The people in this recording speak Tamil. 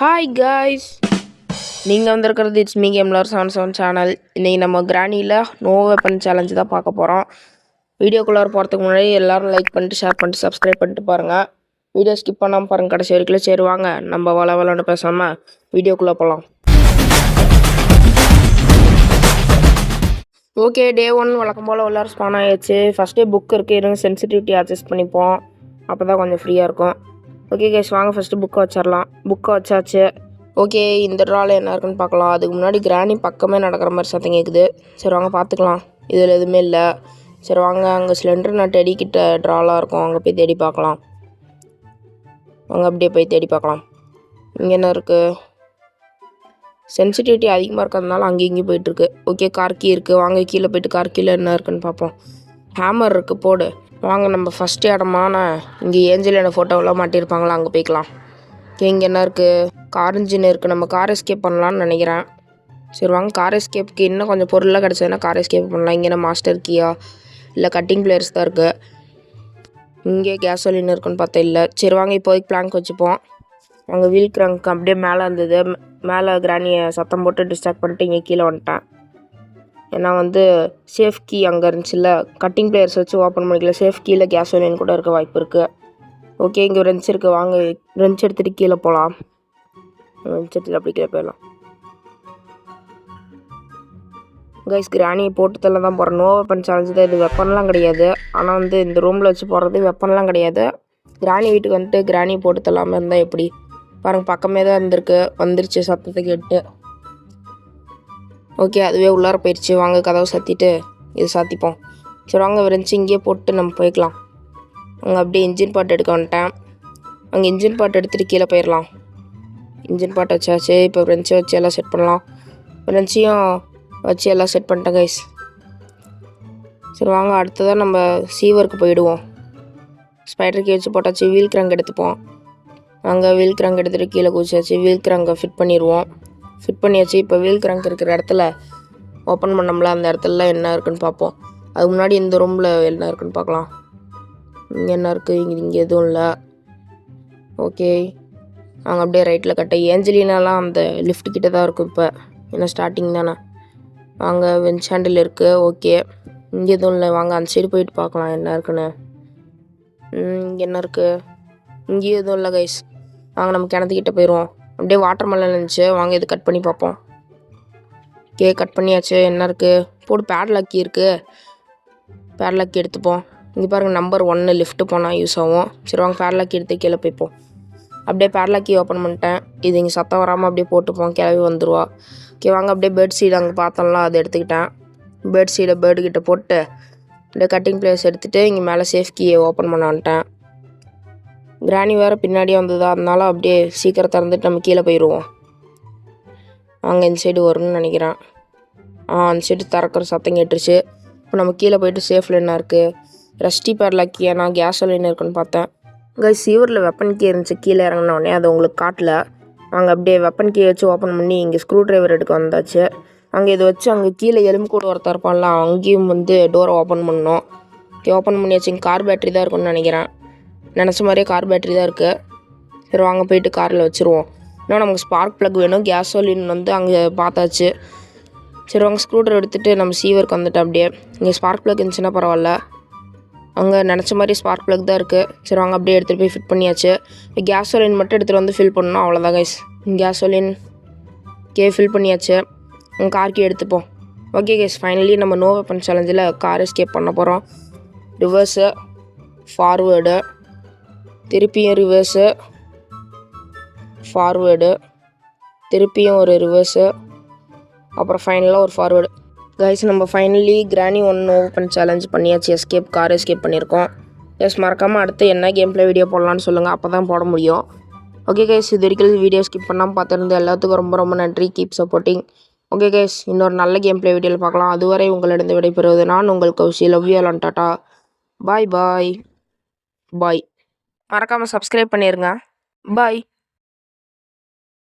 ஹாய் காய்ஸ், நீங்கள் வந்திருக்கிறது இட்ஸ் மீ கேம்லர் 77 சேனல். இன்றைக்கி நம்ம கிராணியில் நோ வெப்பன் சேலஞ்சு தான் பார்க்க போகிறோம். வீடியோக்குள்ளே போகிறதுக்கு முன்னாடி எல்லோரும் லைக் பண்ணிட்டு ஷேர் பண்ணிட்டு சப்ஸ்கிரைப் பண்ணிட்டு பாருங்கள். வீடியோ ஸ்கிப் பண்ணாமல் பாருங்கள் கடைசி வரைக்கும். சரி வாங்க நம்ம வளவலன்னு பேசாமல் வீடியோக்குள்ளே போகலாம். ஓகே, டே 1 வழக்கம் போல் எல்லோரும் ஸ்பான் ஆகிடுச்சு. ஃபஸ்ட்டே புக் இருக்குது, இருங்க சென்சிட்டிவிட்டி அட்ஜஸ்ட் பண்ணிப்போம், அப்போ தான் கொஞ்சம் ஃப்ரீயாக இருக்கும். ஓகே கேஸ், வாங்க ஃபஸ்ட்டு புக்கை வச்சிடலாம். புக்கை வச்சாச்சு. ஓகே, இந்த ட்ராவில் என்ன இருக்குன்னு பார்க்கலாம். அதுக்கு முன்னாடி கிராணி பக்கமே நடக்கிற மாதிரி சத்தம் கேட்குது. சரி வாங்க பார்த்துக்கலாம். இதில் எதுவுமே இல்லை. சரி வாங்க, அங்கே சிலிண்டர் நான் டெடிக்கிட்ட ட்ராலாக இருக்கும், அங்கே போய் தேடி பார்க்கலாம். அங்கே அப்படியே போய் தேடி பார்க்கலாம். இங்கே என்ன இருக்குது? சென்சிட்டிவிட்டி அதிகமாக இருக்கிறதுனால அங்கேயும் இங்கேயும் போயிட்டுருக்கு. ஓகே, கார் கீ இருக்குது, வாங்க கீழே போய்ட்டு கார் கீழே என்ன இருக்குன்னு பார்ப்போம். ஹேமர் இருக்குது, போடு. வாங்க நம்ம ஃபஸ்ட்டு இடமான இங்கே ஏஞ்சலியோட ஃபோட்டோவெல்லாம் மாட்டியிருப்பாங்களா, அங்கே போய்க்கலாம். ஓகே, இங்கே என்ன இருக்குது? கார் இன்ஜின் இருக்குது. நம்ம கார் எஸ்கேப் பண்ணலான்னு நினைக்கிறேன். சரி வாங்க, கார் எஸ்கேப்புக்கு இன்னும் கொஞ்சம் பொருளாக கிடச்சதுன்னா கார் எஸ்கேப் பண்ணலாம். இங்கே என்ன மாஸ்டர் கீயா இல்லை கட்டிங் பிளேயர்ஸ் தான் இருக்குது. இங்கே கேசோலின் இருக்குன்னு பார்த்தா இல்லை. சரி வாங்க, இப்போதைக்கு பிளாங்க் வச்சுப்போம். அங்கே வீல் கிராங்க் அப்படியே மேலே இருந்தது. மேலே கிராணியை சத்தம் போட்டு டிஸ்ட்ராக்ட் பண்ணிட்டு இங்கே கீழே வந்துட்டேன். ஏன்னா சேஃப் கீ அங்கே இருந்துச்சுல்ல, கட்டிங் பிளேயர்ஸ் வச்சு ஓப்பன் பண்ணிக்கல. சேஃப் கீயில் கேசோலின் கூட இருக்க வாய்ப்பு இருக்குது. ஓகே, இங்கே ரென்ச் இருக்குது, வாங்க ரென்ச் எடுத்துகிட்டு கீழே போகலாம். ரென்ச் எடுத்துகிட்டு அப்படி கீழே போயிடலாம். கைஸ், கிராணியை போட்டுத்தெல்லாம் தான் போகிறேன். நோ வெப்பன் சேலஞ்சு தான் இது. வெப்பன்லாம் கிடையாது. ஆனால் இந்த ரூமில் வச்சு போடுறது வெப்பன்லாம் கிடையாது. கிராணி வீட்டுக்கு வந்துட்டு கிராணியை போட்டு தள்ளாமல் இருந்தால் எப்படி பாருங்கள், பக்கமே தான் இருந்திருக்கு. வந்துருச்சு சத்தத்தை கேட்டு. ஓகே, அதுவே உள்ளார போயிடுச்சு. வாங்க கதவை சாத்திட்டு இது சாத்திப்போம். சரி வாங்க, ரென்ச்சு இங்கேயே போட்டு நம்ம போய்க்கலாம். அங்கே அப்படியே இன்ஜின் பாட்டு எடுக்க வந்துட்டேன். அங்கே இன்ஜின் பாட்டு எடுத்துகிட்டு கீழே போயிடலாம். இன்ஜின் பாட்டு வச்சாச்சு. இப்போ ரென்ச்சை வச்சு எல்லாம் செட் பண்ணலாம். ரென்ச்சையும் வச்சு எல்லாம் செட் பண்ணிட்டேன் கைஸ். சரி வாங்க, அடுத்ததான் நம்ம சீவருக்கு போயிடுவோம். ஸ்பைடர் கீ வச்சு போட்டாச்சு. வீல் கிராங்க் எடுத்துப்போம். அங்கே வீல் கிராங்க் எடுத்துகிட்டு கீழே குதிச்சாச்சு. வீல் கிராங்கை ஃபிட் பண்ணிடுவோம். ஃபிட் பண்ணியாச்சு. இப்போ வீல் கிராங்க் இருக்கிற இடத்துல ஓப்பன் பண்ணோம்ல, அந்த இடத்துல என்ன இருக்குன்னு பார்ப்போம். அதுக்கு முன்னாடி இந்த ரூமில் என்ன இருக்குன்னு பார்க்கலாம். இங்கே என்ன இருக்குது? இங்கே எதுவும் இல்லை. ஓகே, அங்கே அப்படியே ரைட்டில் கட்ட ஏஞ்சலினாலாம் அந்த லிஃப்ட் கிட்ட தான் இருக்கும். இப்போ ஏன்னா ஸ்டார்டிங் தானே. அங்கே வெஞ்ச் ஹேண்டில் இருக்குது. ஓகே, இங்கே எதுவும் இல்லை. வாங்க அந்த சைடு போயிட்டு பார்க்கலாம் என்ன இருக்குன்னு. இங்கே என்ன இருக்குது? இங்கேயும் எதுவும் இல்லை கைஸ். வாங்க நம்ம கிணத்துக்கிட்ட போயிடுவோம். அப்படியே வாட்டர் மெலன் இருந்துச்சு, வாங்க இது கட் பண்ணி பார்ப்போம். ஓகே, கட் பண்ணியாச்சு. என்ன இருக்குது? போடு, பேட்லாக்கி இருக்குது. பேட்லாக்கி எடுத்துப்போம். இங்கே பாருங்கள், நம்பர் 1 லிஃப்ட்டு போனால் யூஸ் ஆகும். சரி வாங்க, பேட்லாக்கி எடுத்து கீழே போய்ப்போம். அப்படியே பேட்லாக்கி ஓப்பன் பண்ணிட்டேன். இது இங்கே சத்தம் வராமல் அப்படியே போட்டுப்போம், கிளவி வந்துடுவா. ஓகே வாங்க, அப்படியே பேர்ட் சீடு அங்கே பார்த்தோம்லாம் அதை எடுத்துக்கிட்டேன். பேர்ட் சீடை பேர்டுக்கிட்ட போட்டு அப்படியே கட்டிங் பிளேஸ் எடுத்துகிட்டு இங்கே மேலே சேஃப் கீயை ஓப்பன் பண்ண வந்துட்டேன். கிராணி வேறு பின்னாடியே வந்ததா, அதனால அப்படியே சீக்கிரம் திறந்துட்டு நம்ம கீழே போயிடுவோம். அங்கே இந்த சைடு வரும்னு நினைக்கிறேன். அந்த சைடு திறக்கிற சத்தம் கேட்டுருச்சு. இப்போ நம்ம கீழே போயிட்டு சேஃபில் என்ன இருக்குது? ரஸ்டி பேட்லாக்கியா, நான் கேசோலின் இருக்குன்னு பார்த்தேன். கைஸ், சீவரில் வெப்பன் கீ இருந்துச்சு. கீழே இறங்கினோடனே அதை உங்களுக்கு காட்டல. அங்கே அப்படியே வெப்பன் கீ வச்சு ஓப்பன் பண்ணி இங்கே ஸ்க்ரூ ட்ரைவர் எடுக்க வந்தாச்சு. அங்கே இதை வச்சு அங்கே கீழே எலும்பு கூட ஒருத்தர் இருப்பான்ல, அங்கேயும் டோரை ஓப்பன் பண்ணோம். ஓகே, ஓப்பன் பண்ணியாச்சு. இங்கே கார் பேட்டரி தான் இருக்குன்னு நினைக்கிறேன். நினச்ச மாதிரியே கார் பேட்டரி தான் இருக்குது. சரி வாங்க போயிட்டு காரில் வச்சுருவோம். இன்னும் நமக்கு ஸ்பார்க் ப்ளக் வேணும். கேசோலின் அங்கே பார்த்தாச்சு. சரி வாங்க, ஸ்க்ரூ ட்ரைவர் எடுத்துகிட்டு நம்ம சீவருக்கு வந்துட்டு அப்படியே இங்கே ஸ்பார்க் ப்ளக் இருந்துச்சுன்னா பரவாயில்ல. அங்கே நினச்ச மாதிரி ஸ்பார்க் ப்ளக் தான் இருக்குது. சரி வாங்க, அப்படியே எடுத்துகிட்டு போய் ஃபிட் பண்ணியாச்சு. கேசோலின் மட்டும் எடுத்துகிட்டு ஃபில் பண்ணணும், அவ்வளோதான் கைஸ். கேசோலின் ஃபில் பண்ணியாச்சு. கார் கீ எடுத்துப்போம். ஓகே கைஸ், ஃபைனலி நம்ம நோ வெப்பன் சேலஞ்சில் கார் எஸ்கேப் பண்ண போகிறோம். ரிவர்ஸு, ஃபார்வேர்டு, திருப்பியும் ரிவர்ஸு, ஃபார்வேர்டு, திருப்பியும் ஒரு ரிவர்ஸு, அப்புறம் ஃபைனலாக ஒரு ஃபார்வேர்டு. கைஸ், நம்ம ஃபைனலி கிராணி 1 நோ வெப்பன் சேலஞ்ச் பண்ணியாச்சு. எஸ்கேப், கார் எஸ்கேப் பண்ணியிருக்கோம். எஸ், மறக்காமல் அடுத்து என்ன கேம் பிளே வீடியோ போடலான்னு சொல்லுங்கள், அப்போ தான் போட முடியும். ஓகே கைஸ், இது வரைக்கும் வீடியோ ஸ்கிப் பண்ணாமல் பார்த்துருந்து எல்லாத்துக்கும் ரொம்ப ரொம்ப நன்றி. Keep supporting. ஓகே கைஸ், இன்னொரு நல்ல கேம் பிளே வீடியோவில் பார்க்கலாம். அதுவரை உங்களிடம் விடைபெறுவது நான் உங்கள் Kausi. Love you all, tata, bye bye bye. மறக்காமல் சப்ஸ்கிரைப் பண்ணிடுங்க. பாய்.